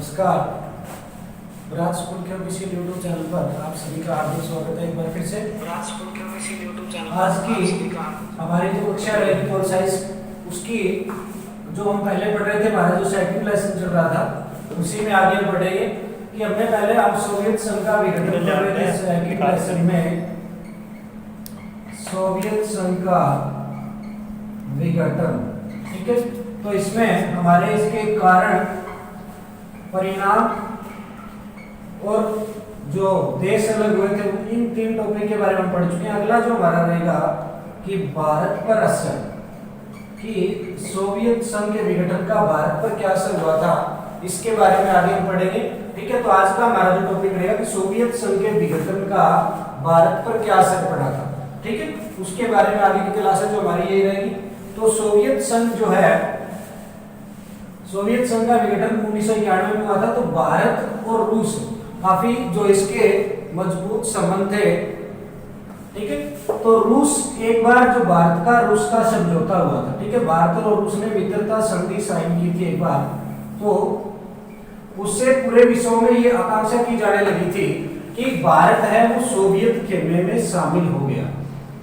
नमस्कार। Bras school के official YouTube channel पर आप सभी का हार्दिक स्वागत है एक बार फिर से। ब्राज स्कूल के ऑफिशियल यूट्यूब चैनल आज की हमारी जो कक्षा रहेगी पॉल साइंस, उसकी जो हम पहले पढ़ रहे थे, हमारा जो सेकंड लेसन चल रहा था उसी में आगे हम पढ़ेंगे कि हमने पहले हम सोवियत संघ का विघटन पढ़ रहे थे। सेकंड लेसन में सोवियत संघ का विघटन, ठीक है। तो इसमें हमारे इसके कारण, परिणाम और जो देश अलग हुए थे, इन तीन टॉपिक के बारे में पढ़ चुके हैं। अगला जो हमारा रहेगा कि भारत पर असर, कि सोवियत संघ के विघटन का भारत पर क्या असर हुआ था, इसके बारे में आगे हम पढ़ेंगे, ठीक है। तो आज का हमारा जो टॉपिक रहेगा कि सोवियत संघ के विघटन का भारत पर क्या असर पड़ा था, ठीक है। उसके बारे में आगे की क्लासेस जो हमारी यही रहेगी। तो सोवियत संघ जो है, सोवियत संघ का विघटन 1991 में हुआ था। तो भारत और रूस काफी जो इसके मजबूत संबंध थे, ठीक है। तो रूस, एक बार जो भारत का रूस का समझौता हुआ था, ठीक है, भारत और रूस ने मित्रता संधि साइन की थी एक बार, तो उससे पूरे विश्व में ये आकांक्षा की जाने लगी थी कि भारत है वो सोवियत खेमे में शामिल हो गया,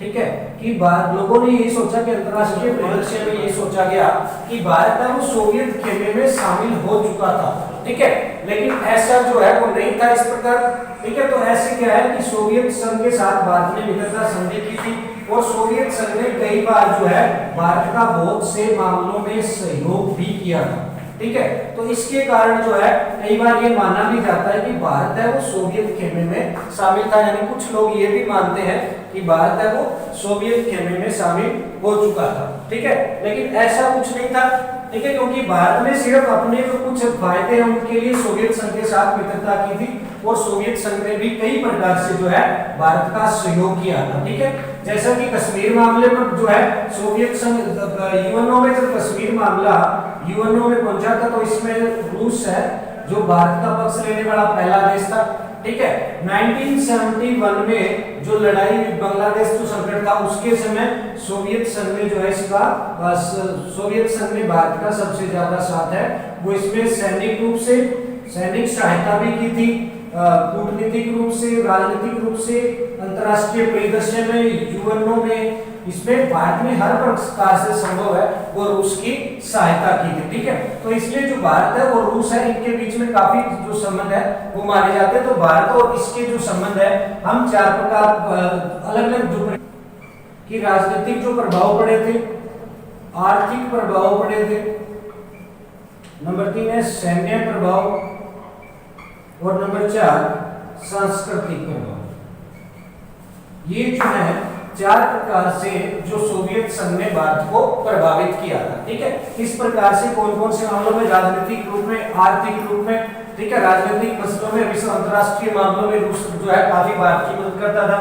ठीक है। कि लोगों ने ये सोचा कि अंतरराष्ट्रीय परिदृश्य में ये सोचा गया कि भारत है वो सोवियत खेमे में शामिल हो चुका था, ठीक है। लेकिन ऐसा जो है वो नहीं था इस प्रकार, ठीक है। तो ऐसे क्या है कि सोवियत संघ के साथ भारत ने मित्रता संधि की थी और सोवियत संघ ने कई बार जो है भारत का बहुत से मामलों में सहयोग भी किया था, ठीक है। तो इसके कारण जो है कई बार ये माना भी जाता है कि भारत है वो सोवियत खेमे में शामिल था, यानी कुछ लोग ये भी मानते हैं कि भारत है वो सोवियत खेमे में शामिल हो चुका था, ठीक है। लेकिन ऐसा कुछ नहीं था, ठीक है, क्योंकि भारत ने सिर्फ अपने जो कुछ फायदे हैं उनके लिए सोवियत संघ के साथ मित्रता की थी और सोवियत संघ ने भी कई प्रकार से जो है भारत का सहयोग किया था, ठीक है। जैसा कि कश्मीर मामले पर जो है सोवियत संघ यूएनओ में, जब कश्मीर मामला यूएनओ में पहुंचा था तो इसमें रूस है जो भारत का पक्ष लेने वाला पहला देश था, ठीक है। 1971 में जो लड़ाई बांग्लादेश जो संकट था उसके समय सोवियत संघ ने जो है इसका सोवियत संघ ने भारत का सबसे ज्यादा साथ है वो इसमें सैनिक रूप से, सैनिक सहायता भी की थी, कूटनीतिक रूप से, राजनीतिक रूप से, अंतरराष्ट्रीय परिदृश्य में, यूएनओ में, इसमें भारत ने हर प्रकार से संभव है वो रूस की सहायता की थी, ठीक है। तो इसलिए जो भारत है और रूस है इनके बीच में काफी जो संबंध है वो माने जाते हैं। तो भारत और इसके जो संबंध है हम चार प्रकार अलग अलग जो कि राजनीतिक जो प्रभाव पड़े थे, आर्थिक प्रभाव पड़े थे, नंबर 3 है सैन्य प्रभाव और नंबर 4 सांस्कृतिक प्रभाव। ये जो है चार प्रकार से जो सोवियत संघ ने भारत को प्रभावित किया था, ठीक है। इस प्रकार से कौन कौन से मामलों में, राजनीतिक रूप में, आर्थिक रूप में, ठीक है, राजनीतिक मसलों में, विश्व अंतरराष्ट्रीय मामलों में रूस जो है काफी भारत की मदद करता था,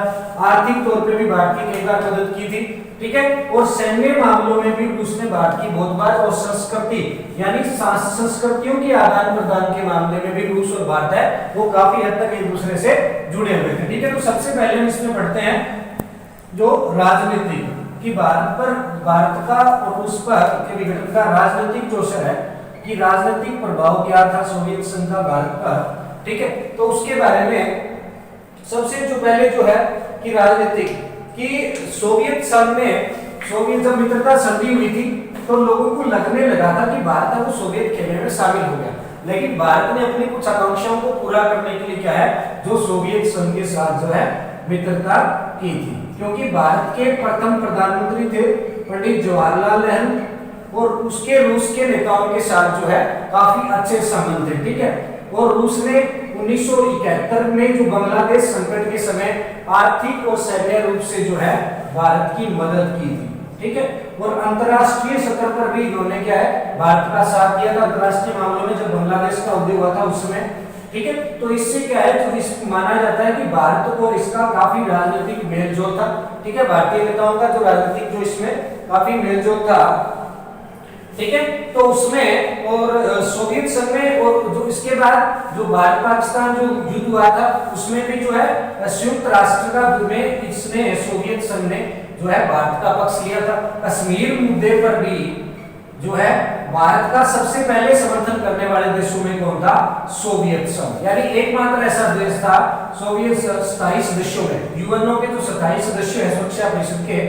आर्थिक तौर पे भी भारत की कई बार मदद की थी, ठीक है। और सैन्य मामलों में भी रूस ने भारत की बहुत बार, और संस्कृति यानी संस्कृतियों के आदान प्रदान के मामले में भी रूस और भारत है वो काफी हद तक एक दूसरे से जुड़े हुए थे, ठीक है। तो सबसे पहले हम इसमें पढ़ते हैं जो राजनीतिक कि भारत का और रूस पर के विघटन का राजनीतिक जो असर है कि राजनीतिक प्रभाव क्या था सोवियत संघ का भारत पर, ठीक है। तो उसके बारे में सबसे जो पहले जो है कि राजनीतिक कि सोवियत संघ में, सोवियत जब मित्रता संधि हुई थी तो लोगों को लगने लगा था कि भारत है वो सोवियत खेमे में शामिल हो गया, लेकिन भारत ने अपनी कुछ आकांक्षाओं को पूरा करने के लिए क्या है जो सोवियत संघ के साथ जो है मित्रता की थी, क्योंकि भारत के प्रथम प्रधानमंत्री थे पंडित जवाहरलाल नेहरू और उसके रूस के नेताओं के साथ जो है काफी अच्छे संबंध थे, ठीक है। और रूस ने 1971 में जो बांग्लादेश संकट के समय आर्थिक और सैन्य रूप से जो है भारत की मदद की थी, ठीक है। और अंतरराष्ट्रीय स्तर पर भी इन्होंने क्या है भारत का साथ दिया था अंतरराष्ट्रीय मामलों में, जब बांग्लादेश का उद्योग हुआ था उस समय, ठीक है। तो इससे क्या है तो इस माना जाता है कि भारत और इसका काफी राजनीतिक मेलजोल था, ठीक है। भारतीय नेताओं का जो राजनीतिक जो इसमें काफी मेलजोल था, ठीक है। तो उसमें और सोवियत संघ में, और जो इसके बाद जो भारत पाकिस्तान जो युद्ध हुआ था उसमें भी जो है संयुक्त राष्ट्र का में इसने सोवियत संघ ने जो है भारत का पक्ष लिया था। कश्मीर मुद्दे पर भी जो है भारत का सबसे पहले समर्थन करने वाले देशों में कौन था? सोवियत संघ। यानी एकमात्र ऐसा देश था सोवियत 27 सदस्यों में, यूएनओ के जो 27 सदस्य है सुरक्षा परिषद के,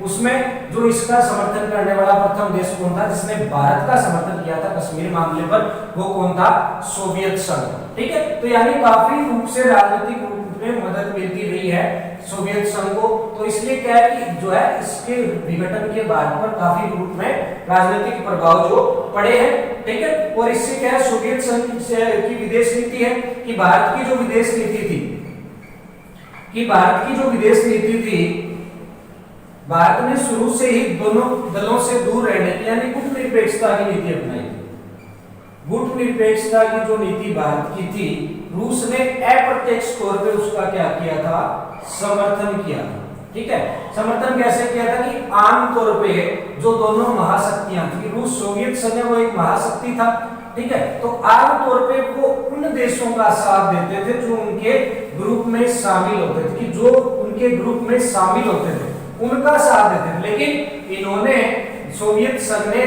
उसमें जो इसका समर्थन करने वाला प्रथम देश कौन था जिसने भारत का समर्थन किया था कश्मीर मामले पर? वो कौन था? सोवियत संघ। ठीक है, तो यानी काफी रूप से राजनीतिक रूप में मदद मिलती रही है सोवियत संघ को। तो इसलिए क्या है कि जो है इसके विघटन के बाद पर काफी रूप में राजनीतिक प्रभाव जो पड़े हैं। ठीक है, और इससे क्या है सोवियत संघ की विदेश नीति है कि भारत की जो विदेश नीति थी, भारत ने शुरू से ही दोनों दलों से दूर रहने की यानी गुटनिरपेक्षता की नीति अपनाई थी। गुटनिरपेक्षता की जो नीति भारत की थी, रूस ने अप्रत्यक्ष तौर पे उसका क्या किया था? समर्थन किया था। ठीक है, समर्थन कैसे किया था कि आम तौर पे जो दोनों महाशक्तियां थी, रूस सोवियत संघ वो एक महाशक्ति था। ठीक है, तो आम तौर पे वो उन देशों का साथ देते थे जो उनके ग्रुप में शामिल होते थे, कि जो उनके ग्रुप में शामिल होते थे उनका साथ देते थे। लेकिन इन्होंने सोवियत संघ ने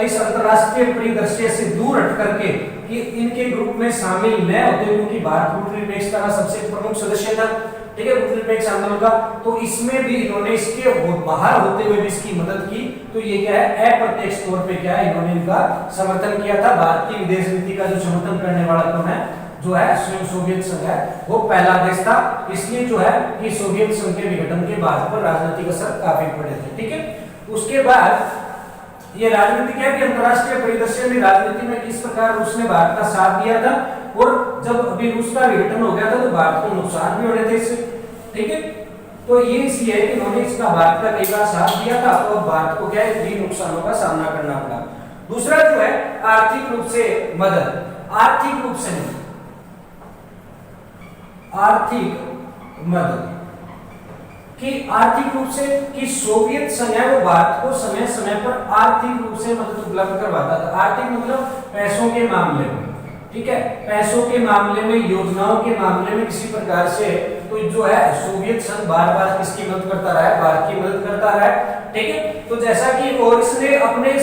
इस अंतरराष्ट्रीय परिदृश्य से दूर हट करके कि इनके ग्रुप में शामिल न होते, क्योंकि भारत गुटनिरपेक्षता का सबसे प्रमुख सदस्य था। ठीक है, गुटनिरपेक्ष आंदोलन का, तो इसमें भी इन्होंने इसके बाहर होते हुए भी इसकी मदद की। तो ये क्या है? अप्रत्यक्ष तौर पे क्या है इन्होंने इनका समर्थन किया था। भारत की विदेश नीति का जो समर्थन करने वाला कौन है? जो है सोवियत संघ है, वो पहला देश था। इसलिए जो है कि सोवियत संघ के विघटन के बाद पर राजनीतिक असर काफी पड़े थे। ठीक है, उसके बाद ये राजनीति क्या है कि अंतरराष्ट्रीय परिदृश्य में राजनीति में किस प्रकार रूस ने भारत का साथ दिया था, और जब अभी रूस का विघटन हो गया था तो भारत को नुकसान भी हो रहे थे इससे। ठीक है, तो ये इसलिए है कि उन्होंने इसका भारत का कई बार साथ दिया था, तो भारत को क्या है भी नुकसानों का सामना करना पड़ा। दूसरा जो है आर्थिक रूप से मदद, आर्थिक रूप से नहीं, आर्थिक मदद कि आर्थिक रूप से कि सोवियत संघ है वो भारत को समय समय पर आर्थिक रूप से मदद उपलब्ध करवाता था। आर्थिक मतलब पैसों के मामले में। ठीक है, पैसों के मामले में, योजनाओं के मामले में किसी प्रकार से तो जो है सोवियत संघ बार बार किसकी मदद करता रहा है? भारत की मदद करता रहा है। ठीक है, तो जैसा कि और इसने अपने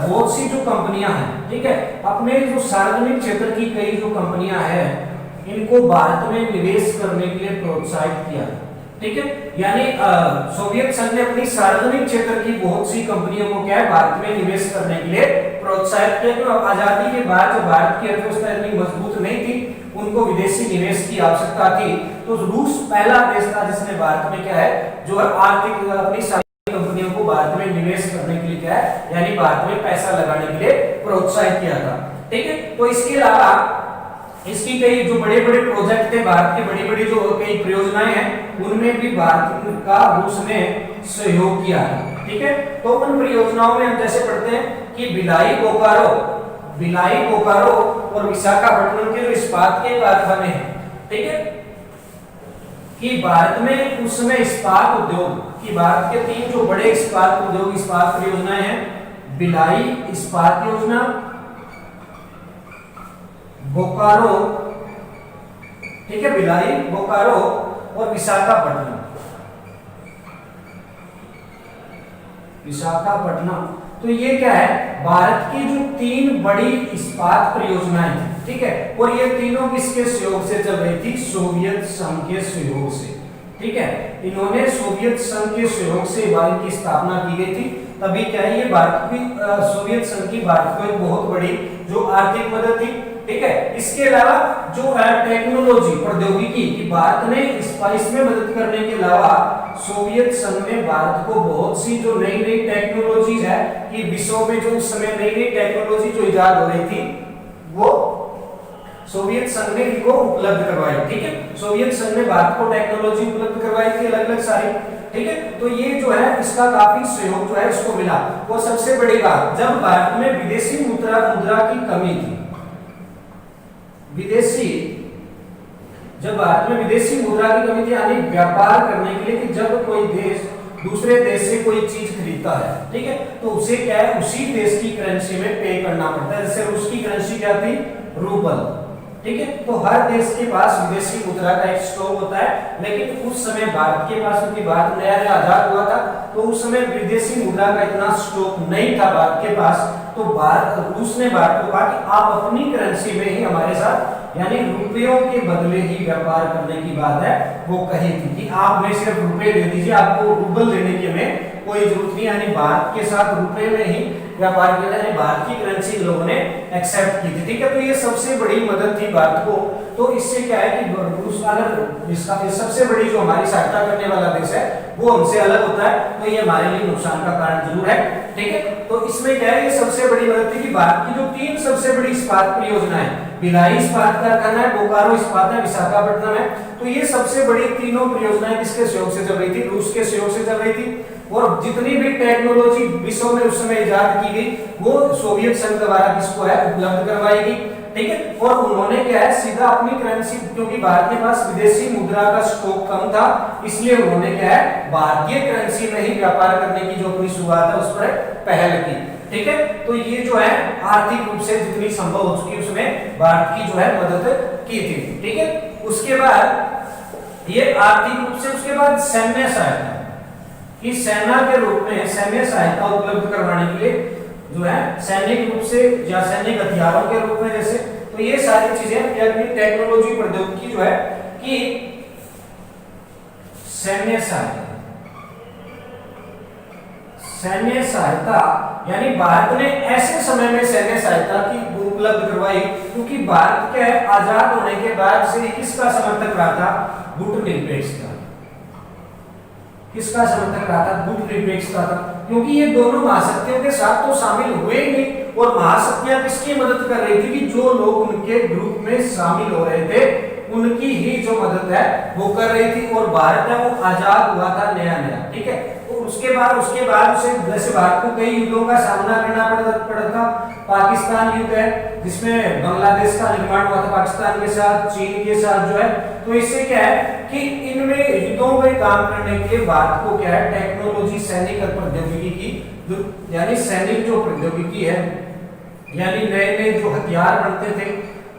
बहुत सी जो कंपनियां हैं, ठीक है, अपने जो सार्वजनिक क्षेत्र की कई जो कंपनियां हैं इनको भारत में निवेश करने के लिए प्रोत्साहित किया। ठीक है, यानी सोवियत संघ ने अपनी सार्वजनिक क्षेत्र की बहुत सी कंपनियों को क्या है भारत में निवेश करने के लिए प्रोत्साहित किया। क्यों? आजादी के बाद जो भारत की अर्थव्यवस्था इतनी मजबूत नहीं थी, उनको विदेशी निवेश की आवश्यकता थी, तो रूस पहला देश था जिसने भारत में क्या है जो है आर्थिक अपनी सारी कंपनियों को भारत में निवेश करने के लिए क्या है यानी भारत में पैसा लगाने के लिए प्रोत्साहित किया था। ठीक है, तो इसके अलावा इसकी कई जो बड़े बड़े प्रोजेक्ट थे, भारत की बड़ी बड़ी जो कई परियोजनाएं हैं उनमें भी भारत का रूस ने सहयोग किया है। ठीक है, तो उन परियोजनाओं में हम जैसे पढ़ते हैं कि भिलाई बोकारो और विशाखापट्टनम के जो इस्पात के कारखाने हैं, ठीक है, कि भारत में उस समय इस्पात उद्योग की भारत के 3 जो बड़े इस्पात उद्योग इस्पात परियोजनाएं हैं, भिलाई इस्पात योजना, बोकारो, ठीक है, भिलाई, बोकारो और विशाखापट्टनम। तो ये क्या है भारत की जो 3 बड़ी इस्पात परियोजनाएं हैं। ठीक है, और ये तीनों किसके सहयोग से चल रही थी? सोवियत संघ के सहयोग से। ठीक है, इन्होंने सोवियत संघ के सहयोग से इनकी स्थापना की गई थी। तभी क्या है ये भारत की सोवियत संघ की भारत को एक बहुत बड़ी जो आर्थिक मदद थी। ठीक है, इसके अलावा जो है टेक्नोलॉजी प्रौद्योगिकी की भारत ने इसमें मदद करने के अलावा सोवियत संघ ने भारत को बहुत सी जो नई नई टेक्नोलॉजीज है कि विश्व में जो उस समय नई नई टेक्नोलॉजी जो इजाद हो रही थी वो सोवियत संघ ने इनको उपलब्ध करवाई। ठीक है, सोवियत संघ ने भारत को टेक्नोलॉजी उपलब्ध करवाई थी अलग अलग सारी। ठीक है, तो ये जो है इसका काफी सहयोग जो है इसको मिला। और सबसे बड़ी बात, जब भारत में विदेशी मुद्रा की कमी थी, जब भारत में विदेशी मुद्रा की कमी थी यानी व्यापार करने के लिए कि जब कोई देश दूसरे देश से कोई चीज खरीदता है, ठीक है, तो उसे क्या है उसी देश की करेंसी में पे करना पड़ता है। जैसे रूस की करेंसी क्या थी? रूबल। ठीक है। तो हर देश के पास विदेशी मुद्रा का एक स्टॉक होता है, लेकिन उस समय भारत के पास, क्योंकि भारत नया नया आजाद हुआ था, तो उस समय विदेशी मुद्रा का इतना स्टॉक नहीं था भारत के पास। तो रूस ने भारत को कहा कि आप अपनी करेंसी में ही हमारे साथ, यानी रुपयों के बदले ही व्यापार करने की बात है वो कही थी कि आप हमें सिर्फ रुपए दे दीजिए, आपको रूबल देने की हमें कोई जरूरत नहीं। यानी भारत के साथ रुपए में ही व्यापार किया, यानी भारत की करेंसी लोगों ने एक्सेप्ट की थी। ठीक है, तो ये सबसे बड़ी मदद थी भारत को। तो इससे क्या है कि रूस अगर इसका सबसे बड़ी जो हमारी सहायता करने वाला देश है वो हमसे अलग होता है, तो ये हमारे लिए नुकसान का कारण जरूर है। ठीक है, तो इसमें क्या है, ये सबसे बड़ी मदद थी कि भारत की जो 3 सबसे बड़ी इस्पात परियोजनाएं, भिलाई इस्पात कारखाना है, बोकारो इस्पात है, विशाखापट्टनम है, तो ये सबसे बड़ी तीनों परियोजनाएं किसके सहयोग से चल रही थी? रूस के सहयोग से चल रही थी। और जितनी भी टेक्नोलॉजी विश्व में उस समय इजाद की गई वो सोवियत संघ द्वारा किसको है उपलब्ध करवाई गई। ठीक है, और उन्होंने क्या है सीधा अपनी करेंसी, क्योंकि भारत के पास विदेशी मुद्रा का स्टॉक कम था, इसलिए उन्होंने क्या है भारतीय करेंसी में ही व्यापार करने की जो अपनी शुरुआत है उस पर पहल की। ठीक है, तो ये जो है आर्थिक रूप से जितनी संभव हो चुकी उसमें भारत की जो है मदद की थी। ठीक है, उसके बाद ये आर्थिक रूप से, उसके बाद सैन्य सहायता कि सेना के रूप में सैन्य सहायता उपलब्ध करवाने के लिए जो है सैनिक रूप से या सैनिक हथियारों के रूप में, जैसे, तो ये सारी चीजें यानी टेक्नोलॉजी प्रौद्योगिकी जो है कि सैन्य सहायता यानी भारत ने ऐसे समय में सैन्य सहायता की उपलब्ध करवाई, क्योंकि भारत के आजाद होने के बाद से किसका समर्थक रहा था? गुटनिरपेक्षता। किसका समर्थक रहा था? गुटनिरपेक्षता था, क्योंकि ये दोनों महाशक्तियों के साथ तो शामिल हुए ही नहीं, और महाशक्तियां किसकी मदद कर रही थी कि जो लोग उनके ग्रुप में शामिल हो रहे थे उनकी ही जो मदद है वो कर रही थी। और भारत है वो आजाद हुआ था नया नया। ठीक है, तो उसके बाद उसे जैसे भारत को कई युद्धों का सामना करना पड़ा था। पाकिस्तान युद्ध है जिसमें बांग्लादेश का निर्माण हुआ था पाकिस्तान के साथ, चीन के साथ जो है। तो इससे क्या है कि इनमें युद्धों में काम करने के लिए भारत को क्या है टेक्नोलॉजी, सैनिक प्रौद्योगिकी की, यानी सैनिक जो प्रौद्योगिकी है, यानी नए नए जो हथियार बनते थे,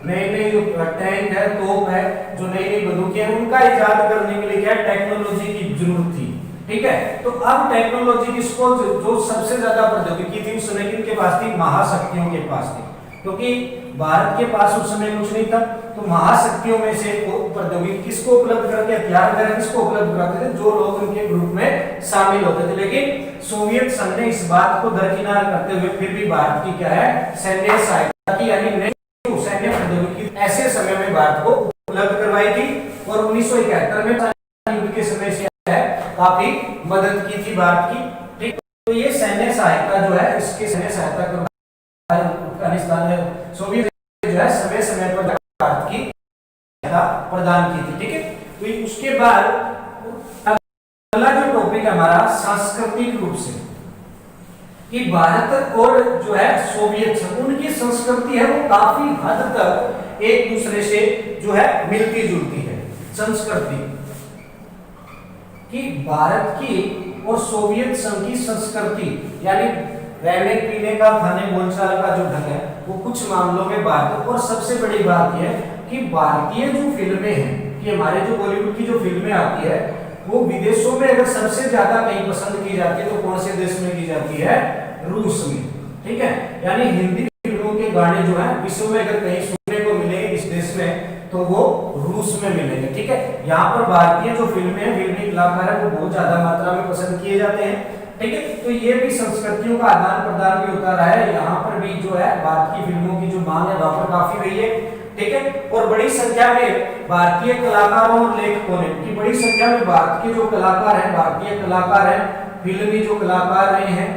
नए नए जो टैंक है, तोप है, जो नई नई बंदूकें हैं, उनका इजाद करने के लिए क्या टेक्नोलॉजी की जरूरत थी। ठीक है, तो अब टेक्नोलॉजी किसको जो सबसे ज्यादा प्रौद्योगिकी थी उस समय किनके पास थी? महाशक्तियों के पास थी, क्योंकि भारत के पास उस समय कुछ नहीं था। तो महाशक्तियों में से प्रौद्योगिकी किसको उपलब्ध करके, हथियार वगैरह किसको उपलब्ध कराते थे? जो लोग उनके ग्रुप में शामिल होते थे। लेकिन सोवियत संघ ने इस बात को दरकिनार करते हुए फिर भी भारत की क्या है सैन्य सहायता की, यानी नई सैन्य प्रौद्योगिकी ऐसे समय में भारत को उपलब्ध करवाई थी। और 1971 में युद्ध के समय से काफी मदद की थी भारत की। ठीक, तो ये सैन्य सहायता जो है, इसके सैन्य सहायता अफगानिस्तान में सोवियत जो है समय समय पर भारत की सहायता प्रदान की थी। ठीक है, तो उसके बाद अगला जो टॉपिक है हमारा सांस्कृतिक रूप से कि भारत और जो है सोवियत संघ, उनकी संस्कृति है वो काफी हद तक एक दूसरे से जो है मिलती जुलती है। संस्कृति कि भारत की और सोवियत संघ की संस्कृति, यानी रहने पीने का, खाने बोलचाल का जो ढंग है वो कुछ मामलों में भारत, और सबसे बड़ी बात यह है कि भारतीय जो फिल्में हैं, कि हमारे जो बॉलीवुड की जो फिल्में आती है वो विदेशों में अगर सबसे ज्यादा कहीं पसंद की जाती है तो कौन से देश में की जाती है? रूस में। ठीक है, यानी हिंदी फिल्मों के गाने जो है विश्व में अगर कहीं सुनने को मिलेंगे इस देश में तो वो रूस में मिलेंगे। ठीक है, यहाँ पर भारतीय जो फिल्में हैं, फिल्मी कलाकार है वो बहुत ज्यादा मात्रा में पसंद किए जाते हैं। ठीक है, तो ये भी संस्कृतियों का आदान प्रदान भी होता रहा है। यहाँ पर भी जो है भारत की फिल्मों की जो मांग है वहां पर काफी रही है। ठीक है, और बड़ी संख्या में भारतीय कलाकारों और लेखकों ने, की बड़ी संख्या में भारत के जो कलाकार हैं, भारतीय कलाकार हैं, फिल्मी जो कलाकार रहे हैं,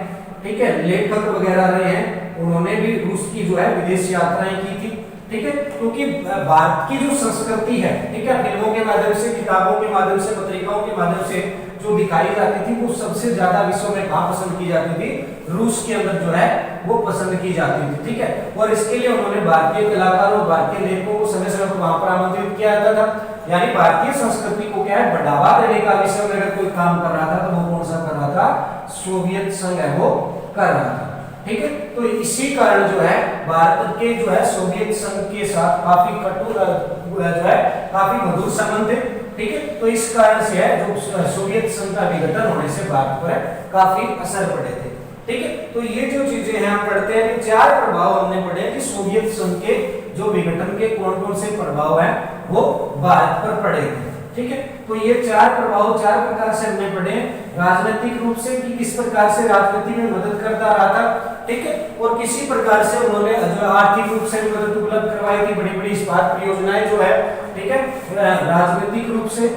ठीक है, लेखक वगैरह रहे हैं, उन्होंने भी रूस की जो है विदेश यात्राएं की थी। ठीक है, क्योंकि भारत की जो संस्कृति है, ठीक है, फिल्मों के माध्यम से, किताबों के माध्यम से, पत्रिकाओं के माध्यम से जो दिखाई जाती थी वो सबसे ज्यादा विश्व में कहां पसंद की जाती थी? रूस के अंदर जो है वो पसंद की जाती थी। ठीक है, और इसके लिए उन्होंने भारतीय कलाकारों और भारतीय लेखकों को समय समय पर वहां पर आमंत्रित किया जाता था। यानी भारतीय संस्कृति को क्या है बढ़ावा देने का विश्व में अगर कोई काम कर रहा था तो वो कौन सा कर रहा था? सोवियत संघ है वो कर रहा था। ठीक है। तो इसी कारण जो है भारत के जो है सोवियत संघ के साथ काफी कटु जो है काफी मधुर संबंध थे। ठीक है। तो इस कारण से है जो सोवियत संघ का विघटन होने से भारत पर काफी असर पड़े थे। ठीक है। तो ये जो चीजें हैं हम पढ़ते हैं कि चार प्रभाव हमने पढ़े कि सोवियत संघ के जो विघटन के कौन कौन से प्रभाव हैं वो भारत पर पड़े थे। ठीक है। तो ये चार प्रभाव चार प्रकार से हमने पढ़े हैं। राजनीतिक रूप से कि किस प्रकार से राजनीति में मदद करता रहा था। ठीक है। और किसी प्रकार से उन्होंने आर्थिक रूप से मदद उपलब्ध करवाई थी, बड़ी बड़ी इस्पात परियोजनाएं जो है। ठीक है। राजनीतिक रूप से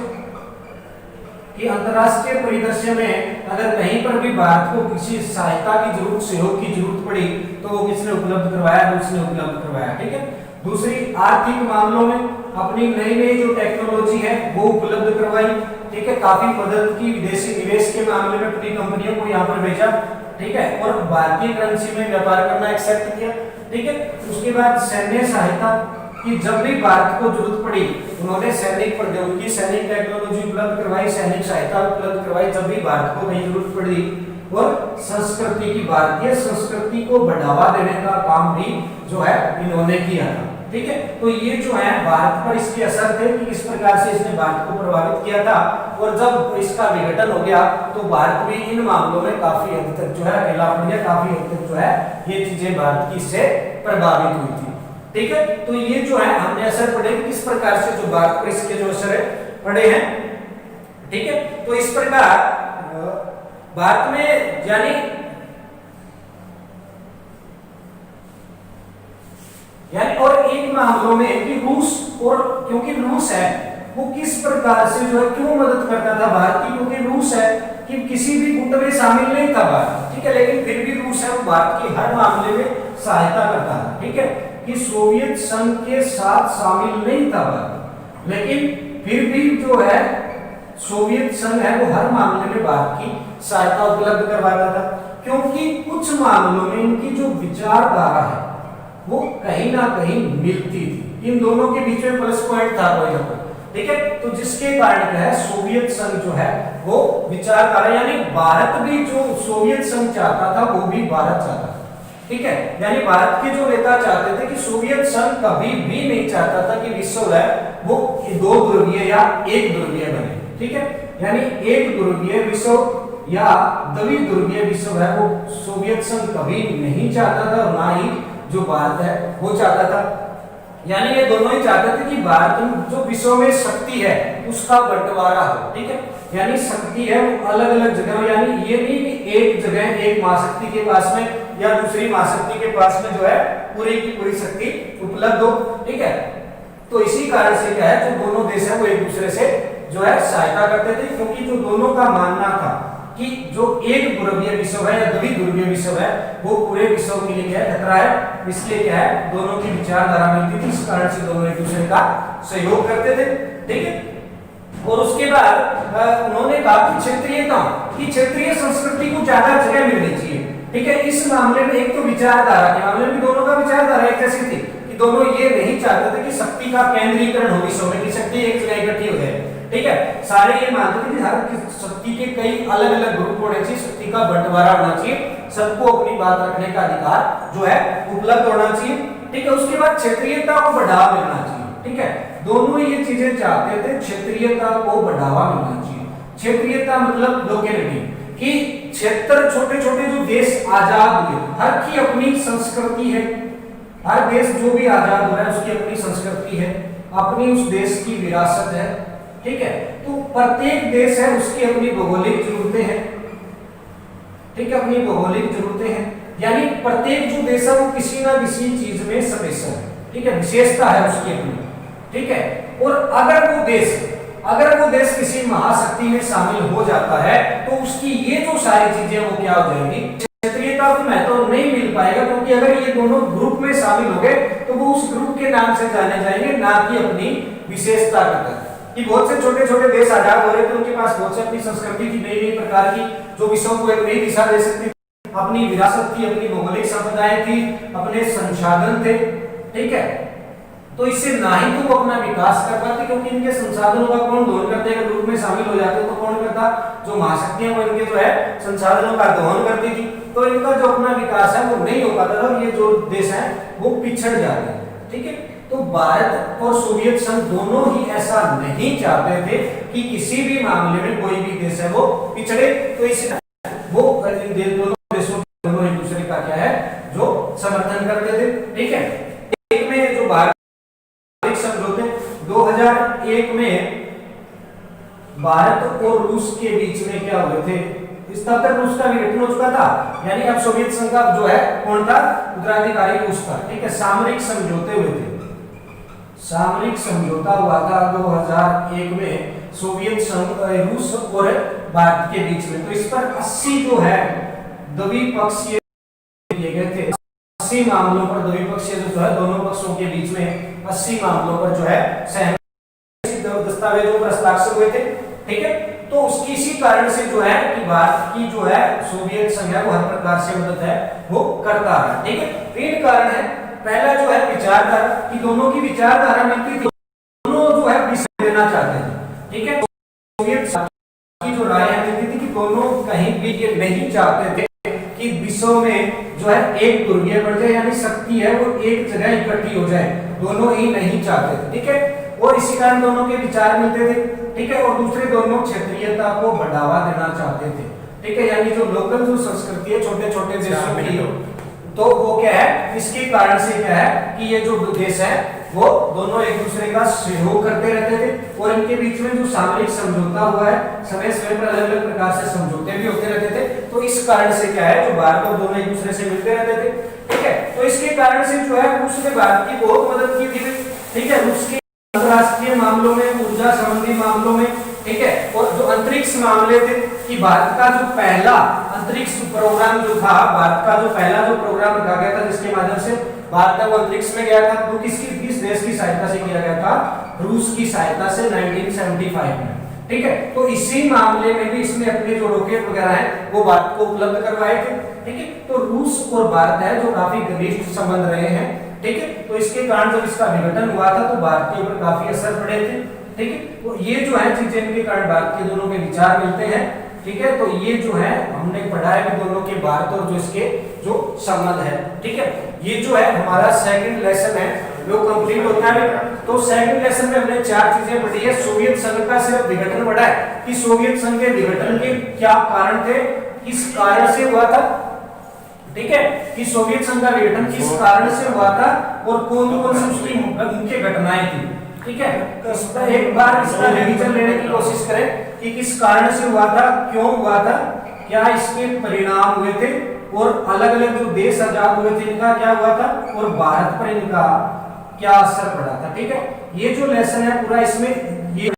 कि अंतरराष्ट्रीय परिदृश्य में अगर कहीं पर भी भारत को किसी सहायता की जरूरत, सहयोग की जरूरत पड़ी तो वो किसने उपलब्ध करवाया, रूस ने उपलब्ध करवाया। ठीक है। दूसरी, आर्थिक मामलों में अपनी नई नई जो टेक्नोलॉजी है वो उपलब्ध करवाई। ठीक है। काफी मदद की, विदेशी निवेश के मामले में अपनी कंपनियों को यहाँ पर भेजा। ठीक है। और भारतीय करेंसी में व्यापार करना एक्सेप्ट किया। ठीक है। उसके बाद सैन्य सहायता कि जब भी भारत को जरूरत पड़ी उन्होंने सैनिक प्रौद्योगिकी, सैनिक टेक्नोलॉजी उपलब्ध करवाई, सैनिक सहायता उपलब्ध करवाई जब भी भारत को कहीं जरूरत पड़ी। और संस्कृति की, भारतीय संस्कृति को बढ़ावा देने का काम भी जो है इन्होंने किया था। ठीक है। तो ये जो है भारत पर इसके असर थे कि किस प्रकार से इसने भारत को प्रभावित किया था। और जब इसका विघटन हो गया तो भारत भी इन मामलों में काफी हद तक जो है अकेला पड़ गया, काफी हद तक जो है ये चीजें भारत की इससे प्रभावित हुई थी। ठीक है। तो ये जो है हमने असर पढ़े किस प्रकार से जो भारत पर इसके जो असर है पड़े हैं। ठीक है। तो इस प्रकार भारत में यानी और एक मामलों में कि रूस, और क्योंकि रूस है वो किस प्रकार से जो है क्यों मदद करता था भारत की, क्योंकि रूस है कि किसी भी गुट में शामिल नहीं था भारत। ठीक है। लेकिन फिर भी रूस है वो भारत की हर मामले में सहायता करता था। ठीक है। कि सोवियत संघ के साथ शामिल नहीं था भारत, लेकिन फिर भी जो है सोवियत संघ है वो हर मामले में भारत की सहायता उपलब्ध करवाता था। क्योंकि कुछ मामलों में इनकी जो विचारधारा है वो कहीं ना कहीं मिलती थी, इन दोनों के बीच में प्लस पॉइंट था कोई ना कोई। ठीक है। तो जिसके कारण क्या है सोवियत संघ जो है वो विचारधारा, यानी भारत भी जो सोवियत संघ चाहता था वो भी भारत चाहता था। ठीक है। यानी भारत के जो नेता चाहते थे कि सोवियत संघ कभी भी नहीं चाहता था कि विश्व है वो दो ध्रुवीय या एक ध्रुवीय बने। ठीक है। यानी एक ध्रुवीय विश्व या द्विध्रुवीय विश्व है वो सोवियत संघ कभी नहीं चाहता था, और ना ही जो भारत है वो चाहता था। यानी ये दोनों ही चाहते थे कि भारत जो विश्व में शक्ति है उसका बंटवारा हो। ठीक है। यानी शक्ति है वो अलग अलग जगह, यानी ये नहीं कि एक जगह एक महाशक्ति के पास में या दूसरी महाशक्ति के पास में जो है पूरी की पूरी शक्ति उपलब्ध हो। ठीक है। तो इसी कारण से क्या है जो दोनों देश है वो एक दूसरे से जो है सहायता करते थे, क्योंकि जो दोनों का मानना था कि जो एक ध्रुवीय विश्व है या द्विध्रुवीय विश्व है वो पूरे विश्व के लिए क्या है खतरा है। इसलिए क्या है दोनों की विचारधारा मिलती थी, इस कारण से दोनों एक दूसरे का सहयोग करते थे। ठीक है। और उसके बाद उन्होंने कहा कि क्षेत्रीयता की, क्षेत्रीय संस्कृति को ज्यादा जगह मिलनी चाहिए। ठीक है। इस मामले में एक तो विचारधारा के मामले में दोनों का विचारधारा एक जैसी थी कि दोनों ये नहीं चाहते थे कि शक्ति का केंद्रीकरण हो विश्व में, कि शक्ति एक जगह इकट्ठी हो जाए। ठीक है। सारे ये मानते थे कि हर शक्ति के कई अलग अलग ग्रुप होने चाहिए, शक्ति का बंटवारा होना चाहिए, सबको अपनी बात रखने का अधिकार जो है उपलब्ध होना चाहिए। ठीक है। उसके बाद क्षेत्रीयता को बढ़ावा मिलना चाहिए। ठीक है। दोनों ये चीजें चाहते थे, क्षेत्रीयता को बढ़ावा मिलना चाहिए। क्षेत्रीयता मतलब लोकेलिटी, कि क्षेत्र छोटे छोटे जो देश आजाद हुए हर की अपनी संस्कृति है, हर देश जो भी आजाद हो रहा है उसकी अपनी संस्कृति है, अपनी उस देश की विरासत है। ठीक है। तो प्रत्येक देश है उसकी अपनी भौगोलिक जरूरतें हैं। ठीक है। अपनी भौगोलिक जरूरतें हैं, यानी प्रत्येक जो देश है वो किसी ना किसी चीज में स्पेशल है। ठीक है। विशेषता है उसकी अपनी। ठीक है। और अगर वो देश किसी महाशक्ति में शामिल हो जाता है तो उसकी ये जो सारी चीजें वो क्या हो जाएंगी, क्षेत्रीयता को महत्व नहीं मिल पाएगा, क्योंकि अगर ये दोनों ग्रुप में शामिल हो गए तो वो उस ग्रुप के नाम से जाने जाएंगे, ना कि अपनी विशेषता के तहत। कि बहुत से छोटे छोटे देश आजाद हो रहे थे, उनके पास बहुत से अपनी संस्कृति थी, नई नई प्रकार की जो विश्व को एक नई दिशा दे सकती थी, अपनी विरासत थी, अपनी भौगोलिक संपदाएं थी, अपने संसाधन थे। ठीक है। तो इससे ना ही तो वो अपना विकास कर पाते, क्योंकि इनके संसाधनों का कौन दोहन करते हैं, ग्रुप में शामिल हो जाते तो कौन करता, जो महाशक्तियां वो इनके जो है संसाधनों का दोहन करती थी, तो इनका जो अपना विकास है वो नहीं हो पाता था, ये जो देश है वो पिछड़ जाते हैं। ठीक है, तो भारत और सोवियत संघ दोनों ही ऐसा नहीं चाहते थे कि किसी भी मामले में कोई भी देश है वो पिछड़े, तो इसलिए वो दोनों देशों दोनों एक दूसरे का क्या है जो समर्थन करते थे। ठीक है, एक में जो भारत समझौते 2001 में भारत और रूस के बीच में क्या हुए थे, इस तब तक रूस का विघटन हो चुका था, यानी अब सोवियत संघ का जो है कौन था, उत्तराधिकारी रूस का। ठीक है, सामरिक समझौते हुए थे, सामरिक समझौता हुआ था 2001 में सोवियत संघ, रूस और भारत के बीच में। तो इस पर 80 जो है द्विपक्षीय किए गए थे, 80 मामलों पर द्विपक्षीय जो है दोनों पक्षों के बीच में 80 मामलों पर जो है सहमति दस्तावेजों पर हस्ताक्षर हुए थे। ठीक है, तो उसकी इसी कारण से जो है कि भारत की जो है सोवियत संघ है वो हर प्रकार से मदद है वो करता है। ठीक है, तीन कारण है, पहला जो है विचारधारा, कि दोनों की विचारधारा मिलती थी, दोनों जो है विषय देना चाहते थे। ठीक है, सोवियत संघ की जो राय मिलती थी कि दोनों कहीं भी ये नहीं चाहते थे कि विश्व में जो है एक ध्रुवीय बढ़ जाए, यानी शक्ति है वो एक जगह इकट्ठी हो जाए, दोनों ही नहीं चाहते थे। ठीक है, और इसी कारण दोनों के विचार मिलते थे। ठीक है, और दूसरे दोनों क्षेत्रीयता को बढ़ावा देना चाहते थे। ठीक है, यानी जो लोकल जो संस्कृति है छोटे छोटे देशों की, तो वो क्या है, इसके कारण से क्या है कि ये जो देश है वो दोनों एक दूसरे का सहयोग करते रहते थे, और इनके बीच में जो सामरिक समझौता हुआ है, समय समय पर अलग अलग प्रकार से समझौते भी होते रहते थे, तो इस कारण से क्या है जो भारत और दोनों एक दूसरे से मिलते रहते थे। ठीक है, तो इसके कारण से जो है रूस ने भारत की बहुत मदद की थी। ठीक है, रूस के अंतरराष्ट्रीय मामलों में, ऊर्जा संबंधी मामलों में, ठीक है, और जो अंतरिक्ष मामले थे कि भारत का जो पहला अंतरिक्ष प्रोग्राम जो था, भारत का जो पहला जो प्रोग्राम रखा गया था जिसके माध्यम से भारत वो अंतरिक्ष में गया था, वो किस देश की सहायता से किया गया था, रूस की सहायता से 1975 में। ठीक है, तो इसी मामले में भी इसने अपने जो रॉकेट वगैरह है वो भारत को उपलब्ध करवाए थे। ठीक है, तो रूस और भारत है जो काफी घनिष्ठ संबंध रहे हैं। ठीक है, तो इसके कारण जब इसका विघटन हुआ था तो भारत के ऊपर काफी असर पड़े थे। ठीक है, तो ये जो है चीजें इनके कारण भारत के दोनों के विचार मिलते हैं। ठीक है, तो ये जो है हमने पढ़ा है कि दोनों के भारत और जो इसके जो संबंध है। ठीक है, ये जो है हमारा सेकंड लेसन है वो कंप्लीट होता है। तो सेकंड लेसन में हमने चार चीजें पढ़ी है। सोवियत संघ का सिर्फ विघटन पढ़ा है कि सोवियत संघ के विघटन के क्या कारण थे, किस कारण से हुआ था। ठीक है, कि सोवियत संघ का विघटन किस कारण से हुआ था और कौन कौन सी उसकी मुख्य घटनाएं थी। ठीक है, इस पर एक बार इसका रिवीजन लेने की कोशिश करें कि किस कारण से हुआ था, क्यों हुआ था, क्या इसके परिणाम हुए थे, और अलग अलग जो देश आजाद हुए थे इनका क्या हुआ था, और भारत पर इनका क्या असर पड़ा था। ठीक है, ये जो लेसन है पूरा इसमें ये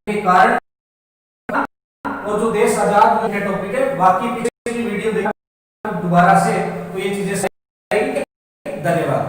के कारण और जो देश आजाद हुए टॉपिक है, बाकी पीछे की वीडियो देखना दोबारा से तो ये चीजें सही। धन्यवाद।